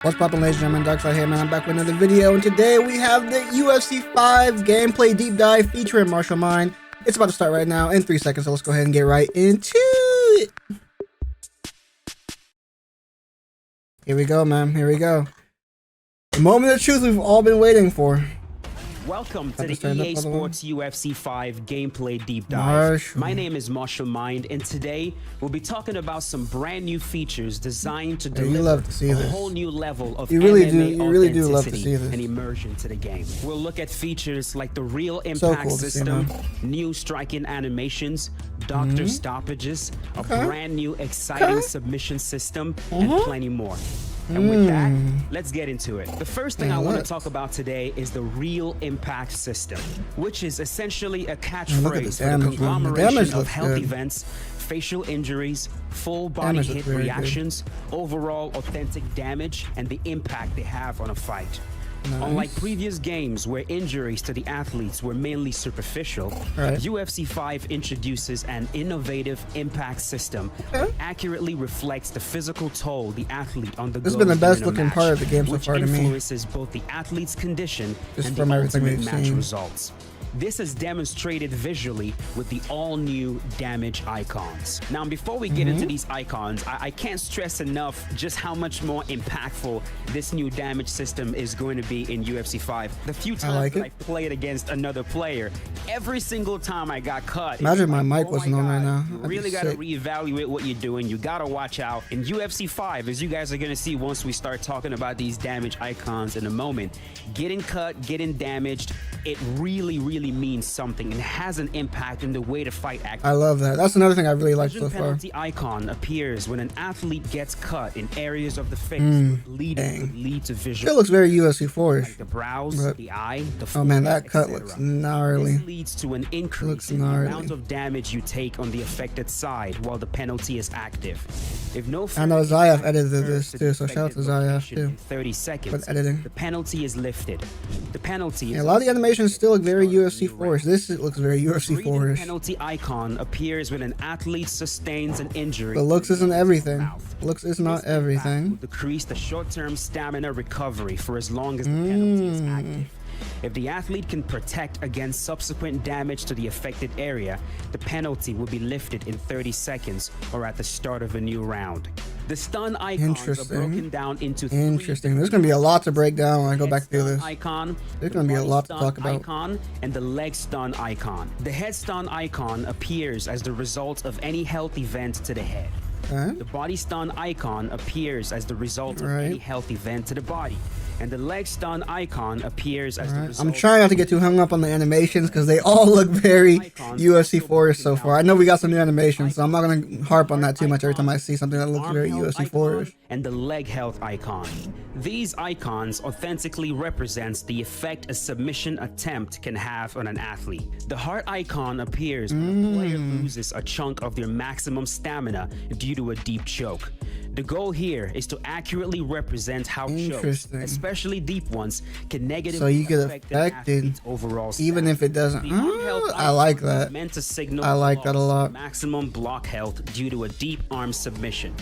What's poppin', ladies and gentlemen? Darhkseid here, man. I'm back with another video, and today we have the UFC 5 gameplay deep dive featuring Martial Mind. It's about to start right now in 3 seconds, so let's go ahead and get right into it. Here we go, man. Here we go. The moment of truth we've all been waiting for. Welcome to the EA Sports UFC 5 gameplay deep dive. My name is Martial Mind, and today we'll be talking about some brand new features designed to deliver a whole new level of MMA authenticity and immersion to the game. We'll look at features like the real impact system, new striking animations, doctor stoppages, a brand new exciting submission system, and plenty more. And with that, let's get into it. The first thing I want to talk about today is the real impact system, which is essentially a catchphrase for the conglomeration of health events, facial injuries, full body hit reactions, overall authentic damage, and the impact they have on a fight. Unlike previous games where injuries to the athletes were mainly superficial, UFC 5 introduces an innovative impact system that accurately reflects the physical toll the athlete undergoes. This has been the best looking part of the game so far to me. Which influences both the athlete's condition and the ultimate match results. This is demonstrated visually with the all-new damage icons. Now, before we get into these icons, I can't stress enough just how much more impactful this new damage system is going to be in UFC 5. The few times I played against another player, every single time I got cut. Imagine my mic wasn't on right now. You really got to reevaluate what you're doing. You got to watch out. In UFC 5, as you guys are going to see once we start talking about these damage icons in a moment, getting cut, getting damaged, it really means something and has an impact in the way the fight acts. I love that. That's another thing I really like so far. Penalty icon appears when an athlete gets cut in areas of the face, lead to visual. It looks very UFC 4-ish. Like the brows, the eye, the oh man, that cut looks gnarly. This leads to an increase in the amount of damage you take on the affected side while the penalty is active. If no, I know Zayaf edited this too, so shout out to Zayaf too. 30 seconds. For editing. The penalty is lifted. The penalty is a lot of the animations still look very UFC 4-ish. This looks very UFC 4-ish. The penalty icon appears when an athlete sustains an injury. But looks isn't everything. Looks is not everything. Decrease the short-term stamina recovery for as long as the penalty is active. If the athlete can protect against subsequent damage to the affected area, the penalty will be lifted in 30 seconds or at the start of a new round. The stun icons are broken down into There's going to be a lot to break down when I go back through this. There's going to be a lot to talk about. Icon and the leg stun icon. The head stun icon appears as the result of any health event to the head. The body stun icon appears as the result of any health event to the body. And the leg stun icon appears as the result. I'm trying not to get too hung up on the animations because they all look very UFC 4-ish so far. I know we got some new animations, so I'm not going to harp on that too much every time I see something that looks very UFC 4-ish. And the leg health icon. These icons authentically represents the effect a submission attempt can have on an athlete. The heart icon appears when a player loses a chunk of their maximum stamina due to a deep choke. The goal here is to accurately represent how chokes, especially deep ones, can negatively affect an athlete's overall stamina. Even if it doesn't. I like that. Meant to signal I like that a lot. Maximum block health due to a deep arm submission.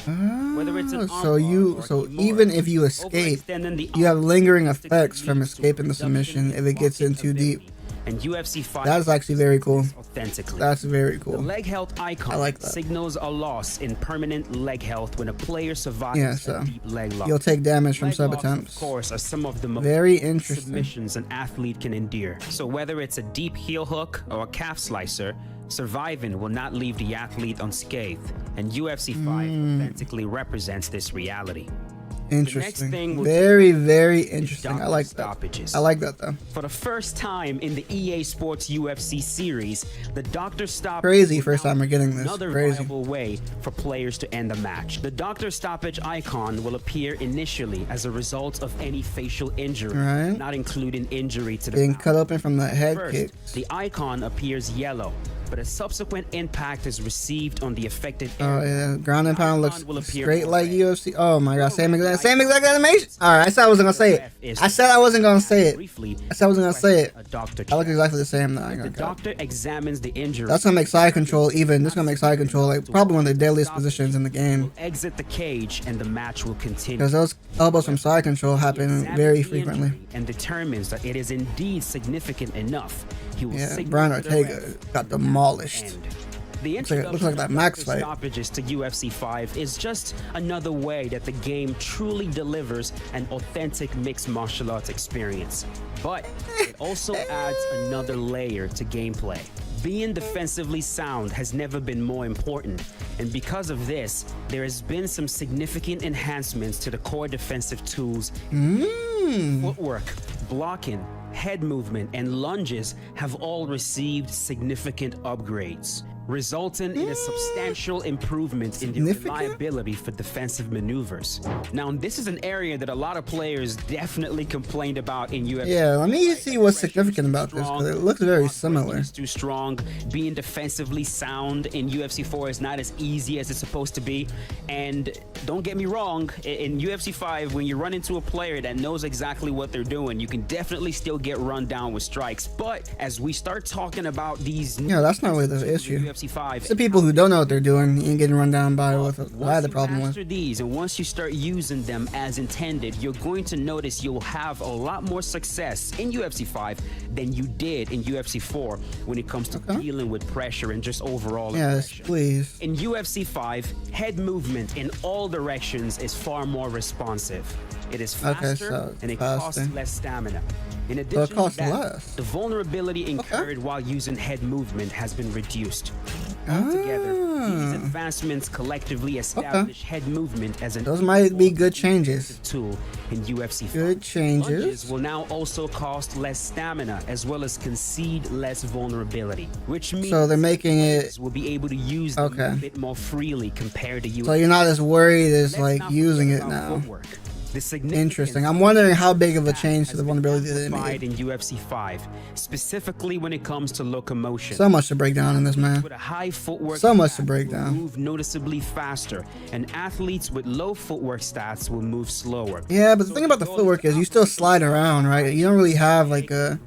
Whether it's an so even if you escape, you have lingering effects from escaping the submission if it gets in too deep. And UFC 5 that's actually very cool. Authentically. That's very cool. The leg health icon signals a loss in permanent leg health when a player survives a deep leg lock. You'll take damage from sub attempts. Of course, are some of the most submissions an athlete can endure. So whether it's a deep heel hook or a calf slicer, surviving will not leave the athlete unscathed. And UFC 5 authentically represents this reality. Interesting. Very interesting. I like that. I like that though. For the first time in the EA Sports UFC series, the doctor stoppage. Crazy first time we're getting this. Another viable way for players to end the match. The doctor stoppage icon will appear initially as a result of any facial injury, not including injury to the being cut open from the head kick. The icon appears yellow. but a subsequent impact is received on the affected area. Oh yeah, ground and pound looks straight like red. UFC. Oh my god, same exact animation. All right, I said I wasn't gonna say it. I said I wasn't gonna say it. I said I wasn't gonna say it. I look exactly the same though. The doctor examines the injury. That's gonna make side control even. This is gonna make side control like probably one of the deadliest positions in the game. Exit the cage and the match will continue. Because those elbows from side control happen very frequently. And determines that it is indeed significant enough. He will Brian Ortega got demolished. The looks like that Max fight. Stoppages to UFC 5 is just another way that the game truly delivers an authentic mixed martial arts experience. But it also adds another layer to gameplay. Being defensively sound has never been more important, and because of this, there has been some significant enhancements to the core defensive tools. Footwork, blocking, head movement, and lunges have all received significant upgrades, resulting in a substantial improvement in the reliability for defensive maneuvers. Now, this is an area that a lot of players definitely complained about in UFC. Yeah, let me see what's significant about this, because it looks very similar. Too strong. Being defensively sound in UFC 4 is not as easy as it's supposed to be. And don't get me wrong, in UFC 5, when you run into a player that knows exactly what they're doing, you can definitely still get run down with strikes. But as we start talking about these... Yeah, that's not really the issue. UFC 5, it's the people who don't know what they're doing and getting run down by what I had the problem with. These, and once you start using them as intended, you're going to notice you'll have a lot more success in UFC 5 than you did in UFC 4 when it comes to dealing with pressure and just overall aggression. Please. In UFC 5, head movement in all directions is far more responsive. It is faster and it costs less stamina. In addition to that, the vulnerability incurred while using head movement has been reduced. Altogether, these advancements collectively establish head movement as an those might be good changes. Tool in UFC 5. Good changes. Lunges will now also cost less stamina as well as concede less vulnerability, which means so they're making it will be able to use them a bit more freely compared to UFC. So you're not as worried as like using it now. Interesting. I'm wondering how big of a change to the vulnerability they made in UFC 5, specifically when it comes to locomotion. So much to break down in this, man. With a high footwork, so much to break down. Move noticeably faster, and athletes with low footwork stats will move slower. Yeah, but the thing about the footwork is you still slide around, right? You don't really have like a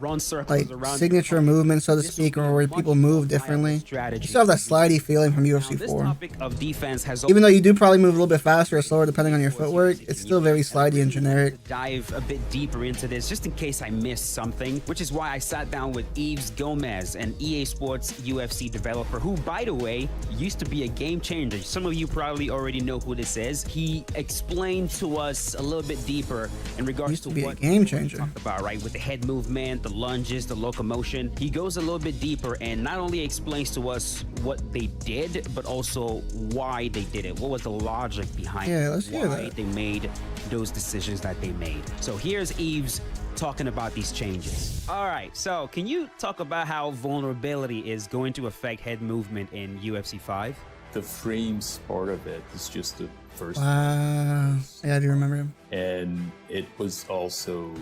signature movement, so to speak, or where people move differently. You still have that slidey feeling from UFC 4. Even though you do probably move a little bit faster or slower depending on your footwork, it's still very slidey and generic. Dive a bit deeper into this just in case I missed something, which is why I sat down with Yves Gomez, an EA Sports UFC developer who, by the way, used to be a game changer. Some of you probably already know who this is. He explained to us a little bit deeper in regards to what game changer talked about, right? With the head movement, the lunges, the locomotion. He goes a little bit deeper and not only explains to us what they did, but also why they did it. What was the logic behind why they made those decisions that they made. So here's Yves talking about these changes. All right, so can you talk about how vulnerability is going to affect head movement in UFC 5? The frames part of it is just the first. Yeah, I do remember him. And it was also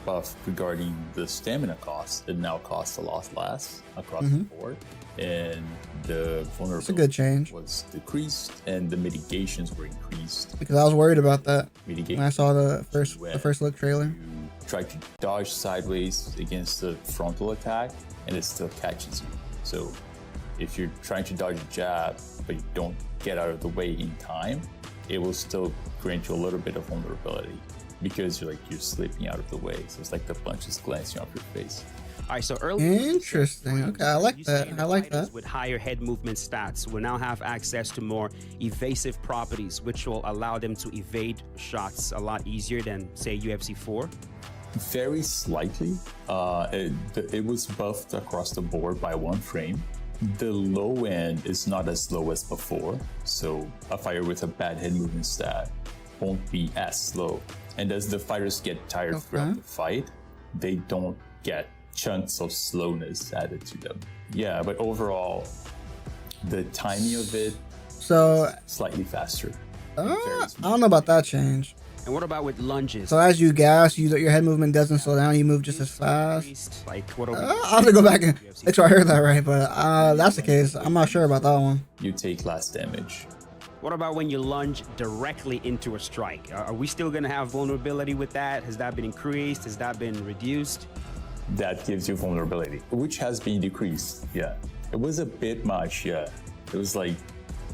buffed regarding the stamina cost. It now costs a lot less across the board. And the vulnerability good change. Was decreased and the mitigations were increased. Because I was worried about that when I saw the first look trailer. You try to dodge sideways against the frontal attack and it still catches you. So if you're trying to dodge a jab but you don't get out of the way in time, it will still grant you a little bit of vulnerability because you're slipping out of the way. So it's like the punch is glancing off your face. All right, so early. Interesting. Okay, I like that. I like that. With higher head movement stats, will now have access to more evasive properties, which will allow them to evade shots a lot easier than, say, UFC 4. Very slightly. It was buffed across the board by 1 frame. The low end is not as low as before, so a fighter with a bad head movement stat won't be as slow. And as the fighters get tired throughout the fight, they don't get chunks of slowness added to them. Yeah, but overall, the timing of it slightly faster. I don't know about that change. And what about with lunges? So as you gas, your head movement doesn't slow down. You move just as fast. Like what? I'll have to go back and make sure I heard that right. But that's the case. I'm not sure about that one. You take less damage. What about when you lunge directly into a strike? Are we still going to have vulnerability with that? Has that been increased? Has that been reduced? That gives you vulnerability, which has been decreased. Yeah, it was a bit much. Yeah, it was like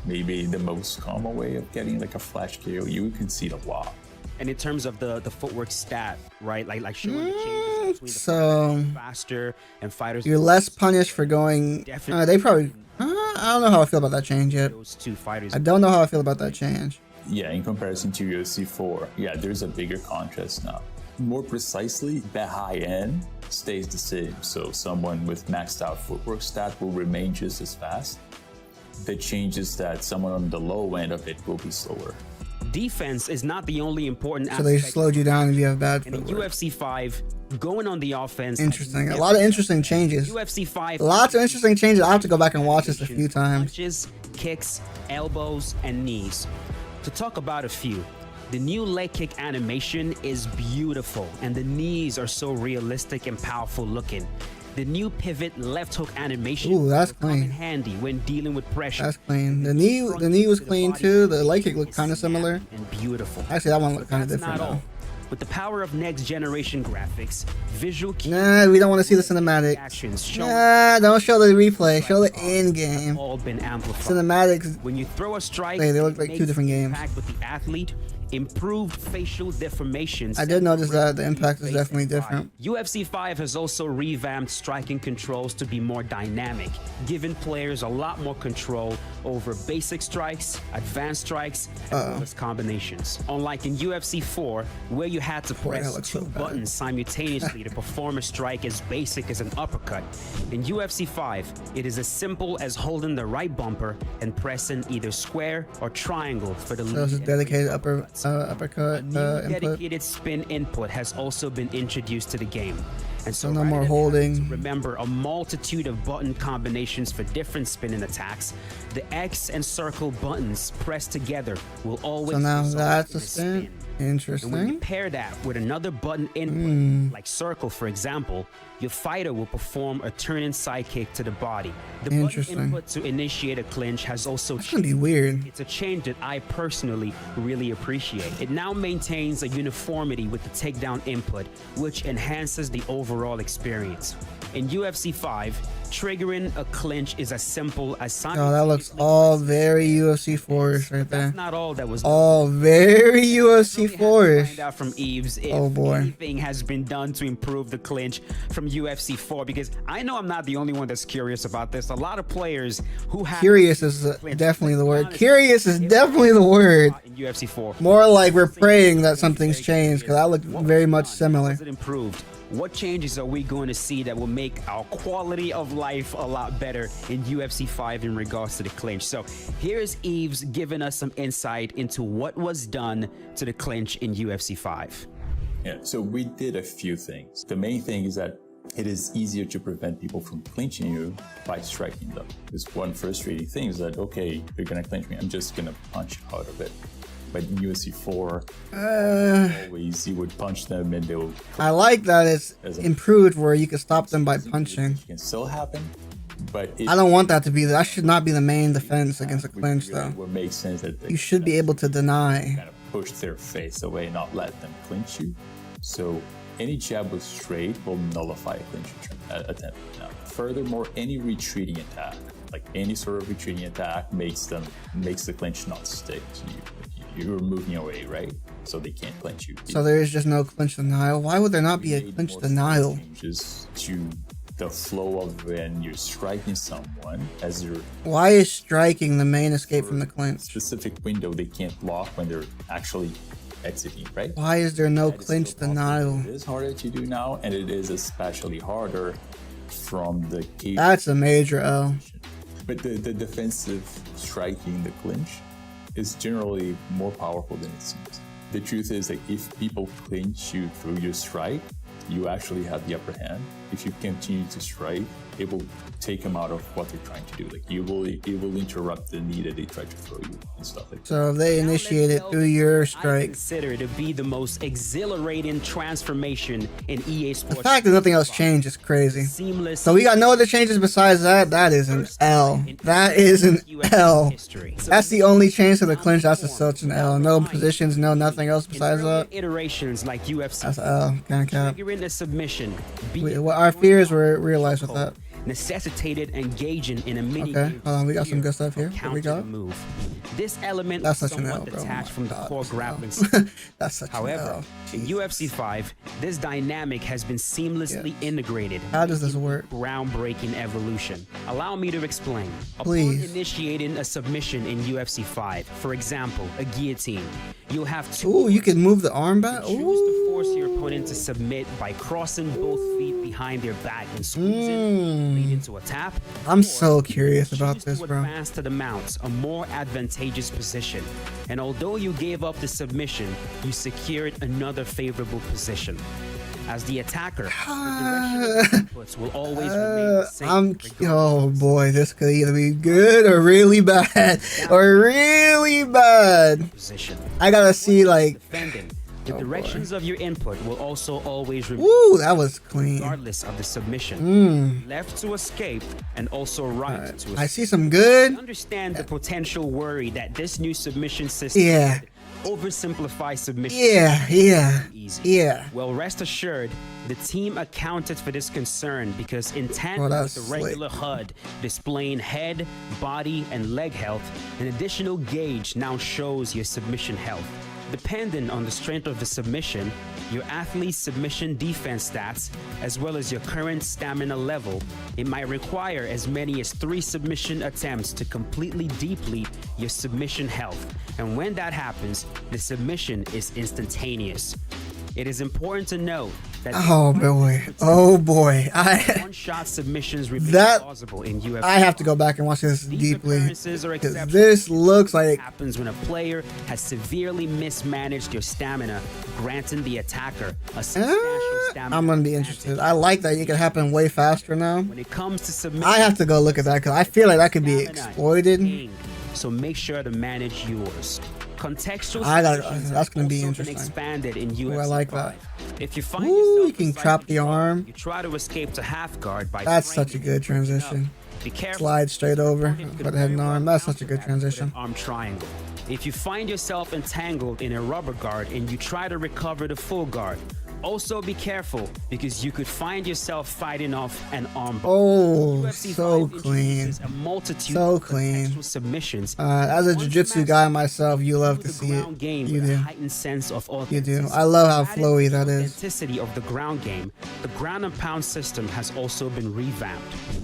maybe the most common way of getting like a flash KO. You can see it a lot. And in terms of the footwork stat, right? Like showing the changes between so faster and fighters. You're less punished for going. They probably. I don't know how I feel about that change yet. Those two fighters. I don't know how I feel about that change. Yeah, in comparison to UFC 4, yeah, there's a bigger contrast now. More precisely, the high end stays the same. So someone with maxed out footwork stat will remain just as fast. The change is that someone on the low end of it will be slower. Defense is not the only important aspect. So they slowed you down if you have bad footwork. In UFC 5, going on the offense. Interesting. A lot of interesting changes. UFC 5. Lots of interesting changes. I'll have to go back and watch this a few times. Punches, kicks, elbows, and knees. To talk about a few. The new leg kick animation is beautiful, and the knees are so realistic and powerful looking. The new pivot left hook animation. Ooh, that's clean. Handy when dealing with pressure. That's clean. The knee was clean too. The leg kick looked kind of similar. And beautiful. Actually, that one looked kind of different though. With the power of next generation graphics, visual cues. Nah, we don't want to see the cinematics. Nah, don't show the replay. Show the end game. All been amplified. Cinematics. When you throw a strike, they look like two different games. With the athlete. Improved facial deformations. I did notice that the impact is definitely different. UFC 5 has also revamped striking controls to be more dynamic, giving players a lot more control over basic strikes, advanced strikes, and bonus combinations. Unlike in UFC 4, where you had to press two buttons simultaneously to perform a strike as basic as an uppercut, in UFC 5, it is as simple as holding the right bumper and pressing either square or triangle for the lead. So it's a dedicated uppercut a new input. dedicated spin input has also been introduced to the game. And so no more holding. Remember a multitude of button combinations for different spinning attacks. The X and circle buttons pressed together will always. So now that's a spin. Interesting. And when you pair that with another button input, like circle, for example, your fighter will perform a turning sidekick to the body. The button input to initiate a clinch has also changed. That's gonna be weird. It's a change that I personally really appreciate. It now maintains a uniformity with the takedown input, which enhances the overall experience. In UFC 5, triggering a clinch is as simple as Oh, that looks all very UFC 4-ish right there. That's not all that was all very UFC 4-ish. Find out from Eves if anything has been done to improve the clinch from UFC 4, because I know I'm not the only one that's curious about this. A lot of players who have curious is definitely the word. Curious is definitely the word. In UFC 4, more like we're praying that something's changed, because that looked very much similar. It improved. What changes are we going to see that will make our quality of life a lot better in UFC 5 in regards to the clinch? So here's Eves giving us some insight into what was done to the clinch in UFC 5. Yeah, so we did a few things. The main thing is that it is easier to prevent people from clinching you by striking them. Because one frustrating thing is that, okay, you're going to clinch me, I'm just going to punch out of it. But in UFC 4, always you would punch them and they'll... I like that it's improved where you can stop them by punching. It can still happen, but... I don't want that to be... That should not be the main defense against a clinch, though. What makes sense that you should be able to deny. Kind of push their face away, not let them clinch you. So any jab with straight will nullify a clinch attempt. Now, furthermore, any retreating attack, like any sort of retreating attack, makes the clinch not stick to you. You're moving away, right? So they can't clinch you. So there is just no clinch denial. Why would there not be a clinch denial? Changes to the flow of when you're striking someone as you're... Why is striking the main escape from the clinch? Specific window they can't block when they're actually exiting, right? Why is there no clinch denial? It is harder to do now, and it is especially harder from the cage. That's a major L. But the defensive striking, the clinch, is generally more powerful than it seems. The truth is that if people clinch you through your strike, you actually have the upper hand. if you continue to strike, it will take them out of what they're trying to do. Like it will interrupt the knee that they try to throw you and stuff like that. So if they initiate it through your strike, consider to be the most exhilarating transformation in EA Sports. The fact that nothing else changed is crazy. Seamless. So we got no other changes besides that. That is an L. That is an L. That's the only change to the clinch. That's such an L. No positions, no nothing else besides that. Iterations like UFC. That's an L. Can't cap. Triggering a submission. What our fears were realized with that. Necessitated engaging in a mini. Okay, hold on. We got some good stuff here. What we got? Move. This element That's is such an L, somewhat bro. detached from the core grappling. That's such However, an L. in UFC 5, this dynamic has been seamlessly integrated. How does this work? Groundbreaking evolution. Allow me to explain. Please. Upon initiating a submission in UFC 5, for example, a guillotine, you'll have two. Ooh, you can move the arm back. Choose to force your opponent to submit by crossing both feet behind their back and squeezing, leading to a tap. I'm so curious about this, bro. Advance to the mount, a more advantageous position. And although you gave up the submission, you secured another favorable position. As the attacker, the direction of inputs will always remain the same. Oh boy, this could either be good or really bad, or really bad. Position. I gotta see like. Defending. The directions of your input will also always remain. Ooh, that was clean. Regardless of the submission. Left to escape and also right to escape. I see some good. Understand the potential worry that this new submission system oversimplify submission. Yeah. Well, rest assured, the team accounted for this concern because in tandem with the regular HUD displaying head, body, and leg health, an additional gauge now shows your submission health. Depending on the strength of the submission, your athlete's submission defense stats, as well as your current stamina level, it might require as many as 3 submission attempts to completely deplete your submission health. And when that happens, the submission is instantaneous. It is important to note that oh boy, one-shot submissions remain plausible in UFC. I have to go back and watch this deeply because this looks like happens when a player has severely mismanaged your stamina, granting the attacker a substantial stamina. I'm gonna be interested. I like that it can happen way faster now. When it comes to submission, I have to go look at that because I feel like that could be exploited. So make sure to manage yours. Contextual that's gonna be interesting. Expanded in UFC. I like that. If you find yourself you can trap the arm. You try to escape to half guard by. That's such a good transition. Be careful. Slide straight over for the head and arm. That's such a good transition. Arm triangle. If you find yourself entangled in a rubber guard and you try to recover the full guard, also be careful because you could find yourself fighting off an arm bar. Oh, so clean. A multitude so of clean. Submissions. As a jiu-jitsu guy myself, you love to see it. You do. Heightened sense of you do. I love how flowy that is. Authenticity of the ground game. The ground and pound system has also been revamped.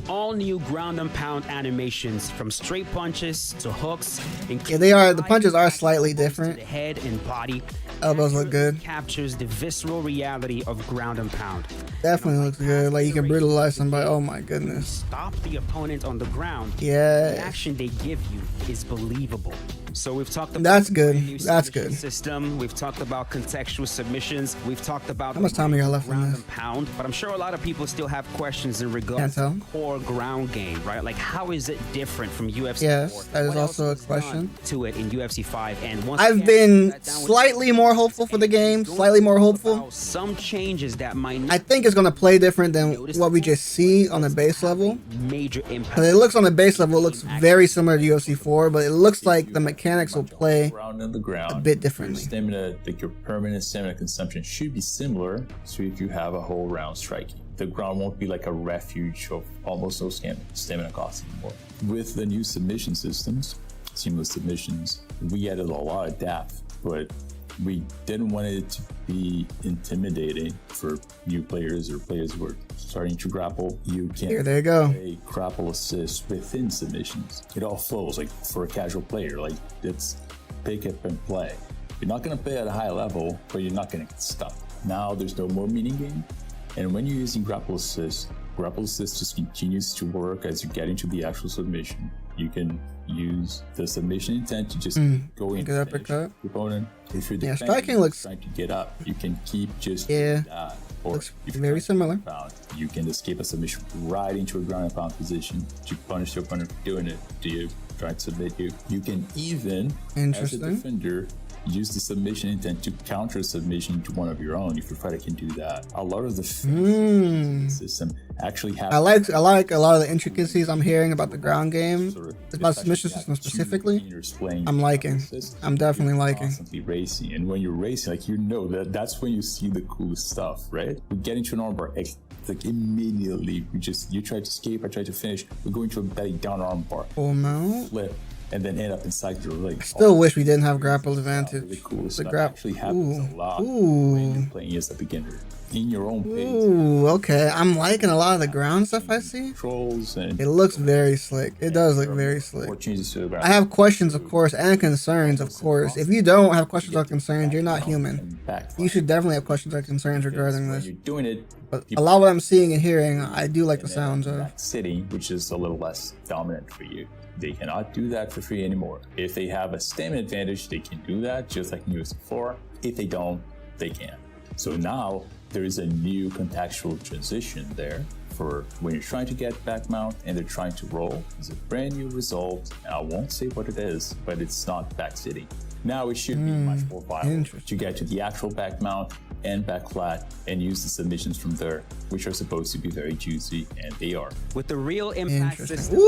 All new ground and pound animations, from straight punches to hooks. Yeah, they are. The punches are slightly different. The head and body. Elbows look good. Captures the visceral reality of ground and pound. Definitely looks good. Like you can brutalize somebody. Oh my goodness. Stop the opponent on the ground. Yeah. The action they give you is believable. So we've talked about that's good. That's good. System. We've talked about contextual submissions. We've talked about how much time we got left on this? Pound. But I'm sure a lot of people still have questions in regards to the core ground game, right? Like how is it different from UFC? Yes, that is also a question. To it in UFC 5, and once I've been slightly more hopeful for the game. Slightly more hopeful. Some changes that might. I think it's gonna play different than what we just see on the base level. Major impact. Because it looks on the base level, it looks very similar to UFC 4, but it looks like the mechanics will play a bit differently. Your stamina, like your permanent stamina consumption, should be similar to if you have a whole round striking. The ground won't be like a refuge of almost no stamina cost anymore. With the new submission systems, seamless submissions, we added a lot of depth, but we didn't want it to be intimidating for new players or players who are starting to grapple. You can play grapple assist within submissions. It all flows like for a casual player. Like it's pick up and play. You're not going to play at a high level, but you're not going to get stuck. Now there's no more meaning game. And when you're using grapple assist just continues to work as you get into the actual submission. You can use the submission intent to just go in and uppercut. Opponent. If you're striking looks trying to get up, you can keep just that. Or looks if very similar. Pound, you can escape a submission right into a ground and pound position to punish your opponent for doing it. Do you try to submit you? You can even, as a defender, use the submission intent to counter submission to one of your own if your fighter can do that. A lot of the system actually have. I like a lot of the intricacies I'm hearing about the ground game. About submission system specifically. I'm liking. I'm definitely liking. Constantly racing, and when you're racing, like that's when you see the cool stuff, right? We get into an armbar. Like immediately, you try to escape, I try to finish. We go into a belly down armbar. Oh no! Flip. And then end up inside your leg. Still wish we didn't have grapple advantage. Really cool. The grapple actually happens a lot when you're playing as a beginner. In your own pace. Ooh, okay. I'm liking a lot of the ground stuff I see. And it looks very slick. It does look very slick. I have questions, of course, and concerns, of course. If you don't have questions or concerns, you're not human. You should definitely have questions or concerns regarding this. But a lot of what I'm seeing and hearing, I do like the sounds of. Sitting, which is a little less dominant for you. They cannot do that for free anymore. If they have a stamina advantage, they can do that, just like in UFC 4. If they don't, they can't. So now there is a new contextual transition there for when you're trying to get back mount and they're trying to roll. It's a brand new result. And I won't say what it is, but it's not back sitting. Now it should be much more viable to get to the actual back mount and back flat and use the submissions from there, which are supposed to be very juicy, and they are. With the real impact system,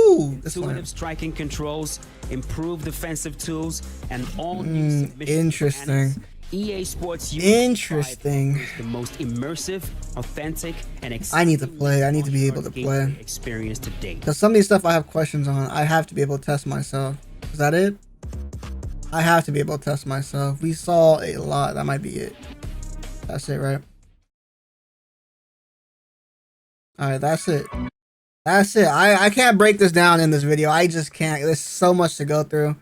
intuitive striking controls, improved defensive tools, and all new submission EA Sports Interesting. is the most immersive, authentic, and I need to play. I need to be able to play. Experience to date. Because some of these stuff I have questions on. I have to be able to test myself. Is that it? I have to be able to test myself. We saw a lot. That might be it. That's it, right? Alright, that's it. That's it. I can't break this down in this video. I just can't. There's so much to go through.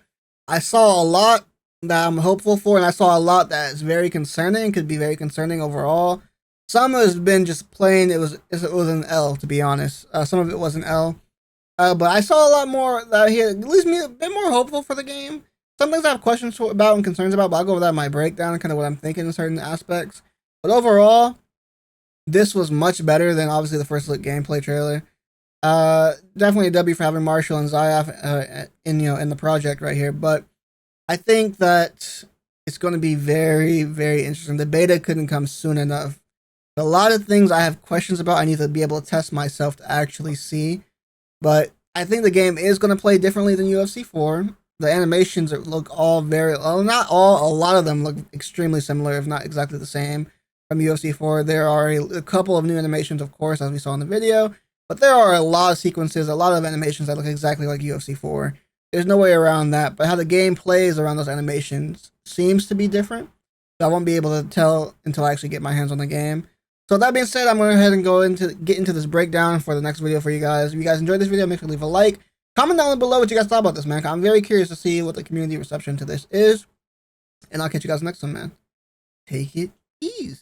I saw a lot that I'm hopeful for, and I saw a lot that is very concerning, could be very concerning overall. Some has been just plain, it was an L, to be honest. Some of it was an L. But I saw a lot more that here leaves me a bit more hopeful for the game. Some things I have questions about and concerns about, but I'll go over that in my breakdown and kind of what I'm thinking in certain aspects. But overall, this was much better than obviously the first look gameplay trailer. Definitely a W for having Marshall and Zayaf in the project right here. But I think that it's going to be very, very interesting. The beta couldn't come soon enough. A lot of things I have questions about. I need to be able to test myself to actually see. But I think the game is going to play differently than UFC 4. The animations look all not all, a lot of them look extremely similar, if not exactly the same from UFC 4. There are a couple of new animations, of course, as we saw in the video, but there are a lot of sequences, a lot of animations that look exactly like UFC 4. There's no way around that, but how the game plays around those animations seems to be different. So I won't be able to tell until I actually get my hands on the game. So that being said, I'm going to go ahead and get into this breakdown for the next video for you guys. If you guys enjoyed this video, make sure to leave a like. Comment down below what you guys thought about this, man. I'm very curious to see what the community reception to this is. And I'll catch you guys next time, man. Take it easy.